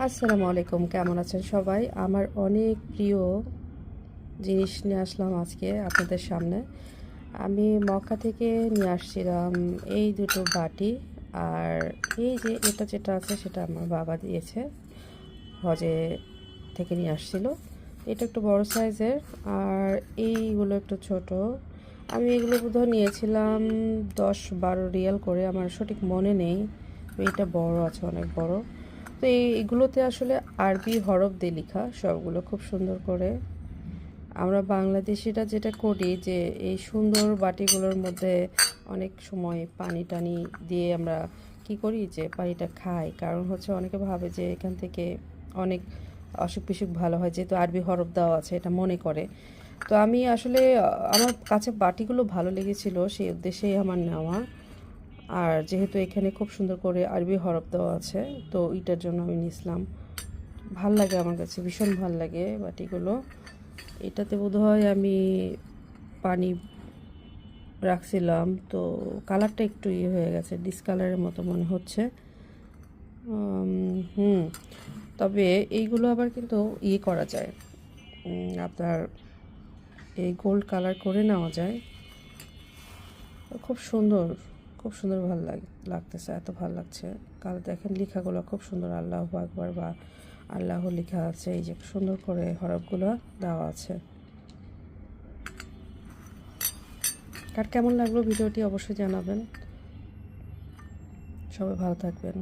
আসসালামু আলাইকুম, কেমন আছেন সবাই? আমার অনেক প্রিয় জিনিস নিয়ে আসলাম আজকে আপনাদের সামনে। আমি মক্কা থেকে নিয়ে আসছিলাম এই দুটো বাটি। আর এই যে এটা যেটা আছে সেটা আমার বাবা দিয়েছে, হজে থেকে নিয়ে আসছিল। এটা একটু বড় সাইজের, আর এইগুলো একটু ছোট। আমি এগুলো বোধহয় নিয়েছিলাম 10-12 রিয়াল করে, আমার সঠিক মনে নেই। এটা বড় আছে, অনেক বড়। তো এগুলোতে আসলে আরবি হরফ দিয়ে লেখা, সবগুলো খুব সুন্দর করে। আমরা বাংলাদেশিরা যেটা করি যে এই সুন্দর বাটিগুলোর মধ্যে অনেক সময় পানি টানি দিয়ে আমরা কি করি যে পানিটা খাই, কারণ হচ্ছে অনেকে ভাবে যে এখান থেকে অনেক অসুখ বিসুখ ভালো হয়, যেহেতু আরবি হরফ দেওয়া আছে এটা মনে করে। তো আমি আসলে আমার কাছে বাটিগুলো ভালো লেগেছিল, সেই উদ্দেশ্যেই আমার নেওয়া। আর যেহেতু এখানে খুব সুন্দর করে আরবি হরফ দেওয়া আছে, তো এটার জন্য আমি নিয়েছিলাম। ভাল লাগে, আমার কাছে ভীষণ ভাল লাগে বাটিগুলো। এটাতে বোধহয় আমি পানি রাখছিলাম, তো কালারটা একটু ইয়ে হয়ে গেছে, ডিসকালারের মতো মনে হচ্ছে। হুম। তবে এইগুলো আবার কিন্তু ইয়ে করা যায়, আপনার এই গোল্ড কালার করে নেওয়া যায়। খুব সুন্দর, খুব সুন্দর লাগতেছে, এত ভালো লাগছে। কালার দেখেন, লেখাগুলো খুব সুন্দর, আল্লাহু আকবার বা আল্লাহ লেখা আছে, এই যে সুন্দর করে হরফগুলো দেওয়া আছে। কার কেমন লাগলো ভিডিওটি অবশ্যই জানাবেন। সবাই ভালো থাকবেন।